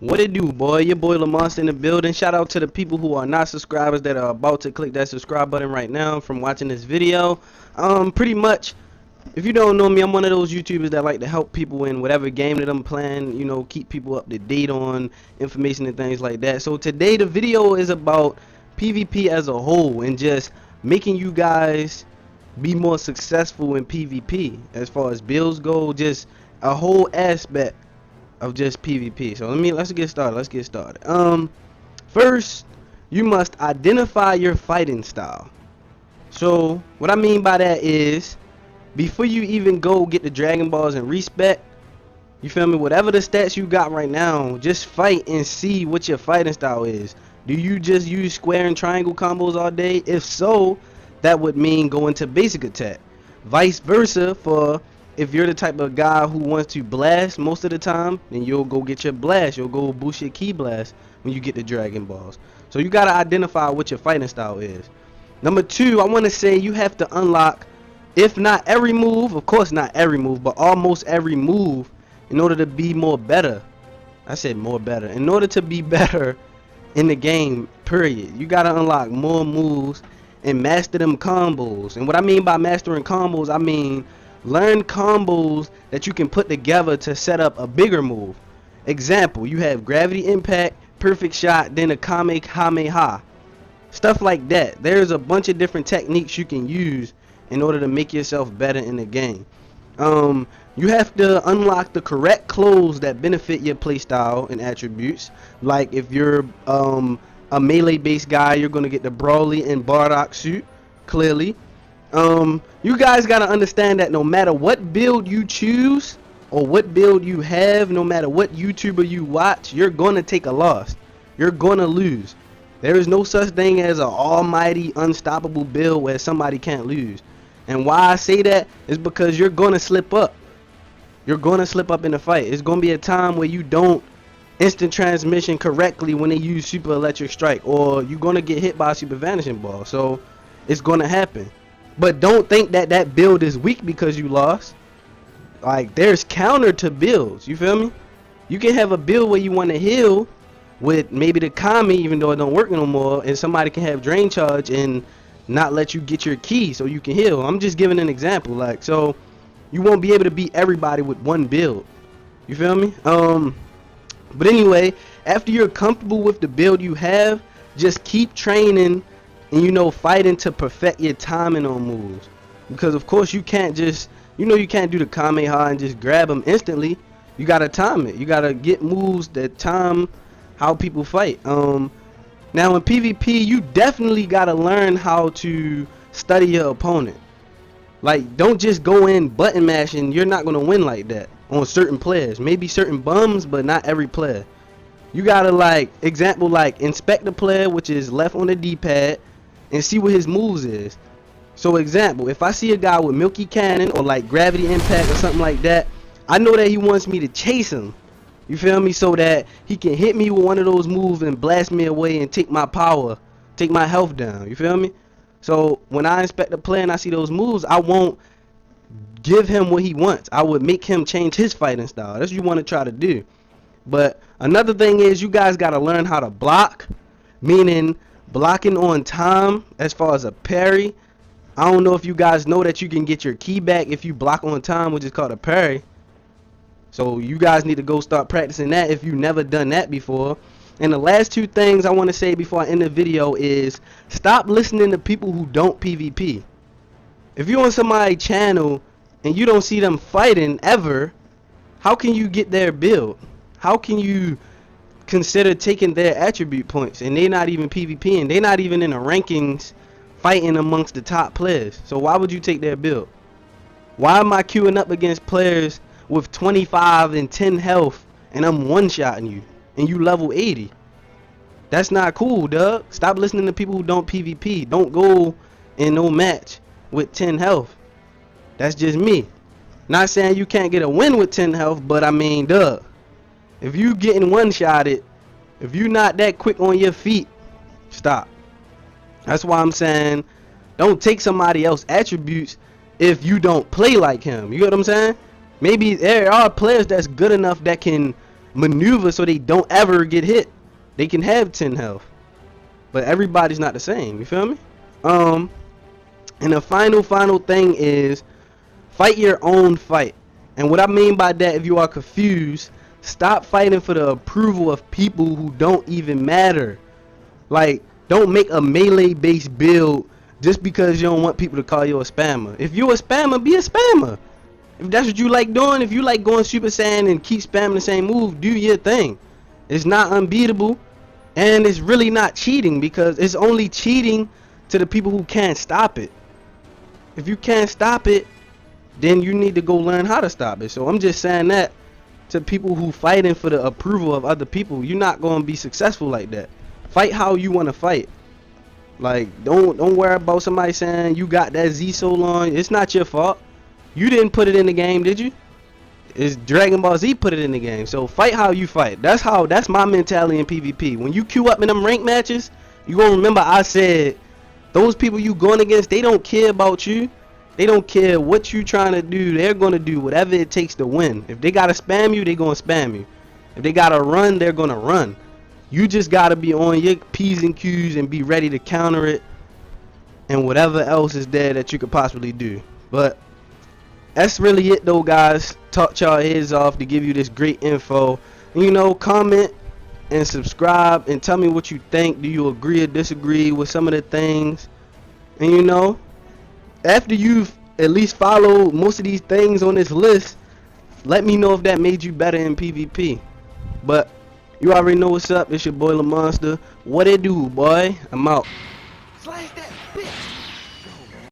What it do, boy? Your boy LaMonsta in the building. Shout out to the people who are not subscribers that are about to click that subscribe button right now from watching this video. Pretty much, if you don't know me, I'm one of those YouTubers that like to help people in whatever game that I'm playing, you know, keep people up to date on information and things like that. So today the video is about PvP as a whole and just making you guys be more successful in PvP as far as builds go, just a whole aspect of just PvP. So let's get started. First, you must identify your fighting style. So what I mean by that is, before you even go get the Dragon Balls and respec, you feel me, whatever the stats you got right now, just fight and see what your fighting style is. Do you just use square and triangle combos all day? If so, that would mean go into basic attack. Vice versa, for if you're the type of guy who wants to blast most of the time, then you'll go get your blast. You'll go boost your key blast when you get the Dragon Balls. So you gotta identify what your fighting style is. Number two, I want to say you have to unlock, if not every move, of course not every move, but almost every move, in order to be more better. I said more better. In order to be better in the game, period, you gotta unlock more moves and master them combos. And what I mean by mastering combos, I mean learn combos that you can put together to set up a bigger move. Example, you have gravity impact, perfect shot, then a kamehameha. Stuff like that. There's a bunch of different techniques you can use in order to make yourself better in the game. You have to unlock the correct clothes that benefit your playstyle and attributes. Like if you're a melee based guy, you're gonna get the Brawly and Bardock suit, clearly. You guys gotta understand that no matter what build you choose or what build you have, no matter what YouTuber you watch, you're gonna take a loss. You're gonna lose. There is no such thing as an almighty unstoppable build where somebody can't lose. And why I say that is because you're gonna slip up. You're gonna slip up in the fight. It's gonna be a time where you don't instant transmission correctly when they use super electric strike, or you're gonna get hit by a super vanishing ball. So it's gonna happen. But don't think that that build is weak because you lost. Like, there's counter to builds, you feel me? You can have a build where you want to heal with maybe the Kami, even though it don't work no more, and somebody can have drain charge and not let you get your key so you can heal. I'm just giving an example. Like, so you won't be able to beat everybody with one build, you feel me? But anyway, after you're comfortable with the build you have, just keep training and, you know, fighting to perfect your timing on moves. Because of course you can't just, you know, you can't do the Kamehameha and just grab them instantly. You gotta time it. You gotta get moves that time how people fight. Now in PvP, you definitely gotta learn how to study your opponent. Like, don't just go in button mashing. You're not gonna win like that on certain players. Maybe certain bums, but not every player. You gotta, like, example, like inspect the player, which is left on the D-pad, and see what his moves is. So example, if I see a guy with Milky Cannon or like gravity impact or something like that, I know that he wants me to chase him, you feel me, so that he can hit me with one of those moves and blast me away and take my power, take my health down, you feel me? So when I inspect the player and I see those moves, I won't give him what he wants. I would make him change his fighting style. That's what you want to try to do. But another thing is, you guys got to learn how to block, meaning blocking on time as far as a parry. I don't know if you guys know that you can get your key back if you block on time, which is called a parry. So you guys need to go start practicing that if you've never done that before. And the last two things I want to say before I end the video is, stop listening to people who don't PvP. If you're on somebody's channel and you don't see them fighting ever, how can you get their build? How can you consider taking their attribute points and they're not even PvPing? They're not even in the rankings fighting amongst the top players. So why would you take their build? Why am I queuing up against players with 25 and 10 health and I'm one-shotting you and you level 80? That's not cool, dog. Stop listening to people who don't PvP. Don't go in no match with 10 health. That's just me. Not saying you can't get a win with 10 health, but I mean, duh. If you getting one-shotted, if you not that quick on your feet, stop. That's why I'm saying, don't take somebody else's attributes if you don't play like him. You get what I'm saying? Maybe there are players that's good enough that can maneuver so they don't ever get hit. They can have 10 health, but everybody's not the same. You feel me? And the final thing is fight your own fight. And what I mean by that, if you are confused, stop fighting for the approval of people who don't even matter. Like, don't make a melee based build just because you don't want people to call you a spammer. If you're a spammer, be a spammer. If that's what you like doing, if you like going Super Saiyan and keep spamming the same move, do your thing. It's not unbeatable, and it's really not cheating, because it's only cheating to the people who can't stop it. If you can't stop it, then you need to go learn how to stop it. So I'm just saying that to people who fighting for the approval of other people, you're not going to be successful like that. Fight how you want to fight. Like, don't worry about somebody saying you got that Z so long. It's not your fault. You didn't put it in the game, did you? It's Dragon Ball Z put it in the game. So fight how you fight. That's my mentality in PvP. When you queue up in them rank matches, you gonna remember I said those people you going against, they don't care about you. They don't care what you trying to do. They're gonna do whatever it takes to win. If they gotta spam you, they gonna spam you. If they gotta run, they're gonna run. You just gotta be on your P's and Q's and be ready to counter it and whatever else is there that you could possibly do. But that's really it though, guys. Talk y'all heads off to give you this great info. And, you know, comment and subscribe and tell me what you think. Do you agree or disagree with some of the things? And, you know, after you've at least followed most of these things on this list, let me know if that made you better in PvP. But you already know what's up. It's your boy LaMonsta. What it do, boy? I'm out. Slash that.